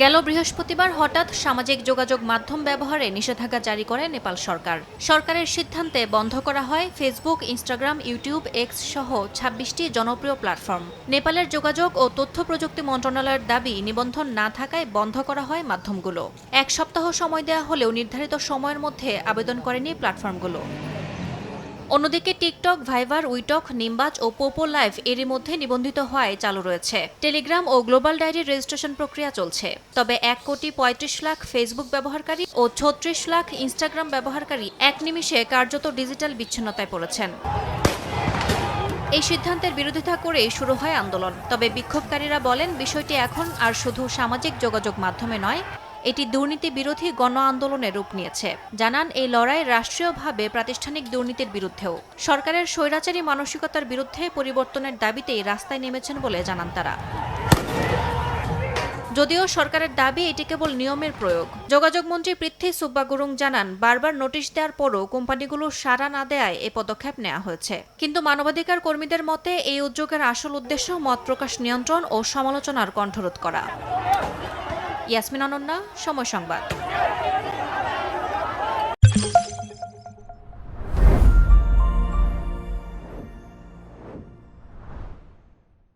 গেল বৃহস্পতিবার হঠাৎ সামাজিক যোগাযোগ মাধ্যম ব্যবহারে নিষেধাজ্ঞা জারি করে নেপাল সরকার। সরকারের সিদ্ধান্তে বন্ধ করা হয় ফেসবুক, ইনস্টাগ্রাম, ইউটিউব, এক্স সহ ২৬টি জনপ্রিয় প্ল্যাটফর্ম। নেপালের যোগাযোগ ও তথ্য প্রযুক্তি মন্ত্রণালয়ের দাবি, নিবন্ধন না থাকায় বন্ধ করা হয় মাধ্যমগুলো। ১ সপ্তাহ সময় দেওয়া হলেও নির্ধারিত সময়ের মধ্যে আবেদন করেনি প্ল্যাটফর্মগুলো। অন্যদিকে টিকটক, ভাইবার, উইটক, নিমবাজ ও পোপো লাইভ এরই মধ্যে নিবন্ধিত হওয়ায় চালু রয়েছে। টেলিগ্রাম ও গ্লোবাল ডায়েরির রেজিস্ট্রেশন প্রক্রিয়া চলছে। তবে ১,৩৫,০০,০০০ ফেসবুক ব্যবহারকারী ও ৩৬ লাখ ইনস্টাগ্রাম ব্যবহারকারী এক নিমিষে কার্যত ডিজিটাল বিচ্ছিন্নতায় পড়েছেন। এই সিদ্ধান্তের বিরোধিতা করেই শুরু হয় আন্দোলন। তবে বিক্ষোভকারীরা বলেন, বিষয়টি এখন আর শুধু সামাজিক যোগাযোগ মাধ্যমে নয়, এটি দুর্নীতি বিরোধী গণ আন্দোলনের রূপ নিয়েছে। জানান, এই লড়াই রাষ্ট্রীয়ভাবে প্রাতিষ্ঠানিক দুর্নীতির বিরুদ্ধেও। সরকারের স্বৈরাচারী মানসিকতার বিরুদ্ধে পরিবর্তনের দাবিতেই রাস্তায় নেমেছেন বলে জানান তারা। যদিও সরকারের দাবি এটি কেবল নিয়মের প্রয়োগ। যোগাযোগমন্ত্রী পৃথ্বী সুব্বাগুরুং জানান, বারবার নোটিশ দেওয়ার পরও কোম্পানিগুলো সাড়া না দেয়ায় এ পদক্ষেপ নেওয়া হয়েছে। কিন্তু মানবাধিকার কর্মীদের মতে এই উদ্যোগের আসল উদ্দেশ্য মত প্রকাশ নিয়ন্ত্রণ ও সমালোচনার কণ্ঠরোধ করা। ইয়াসমিন অনন্যা, সময় সংবাদ।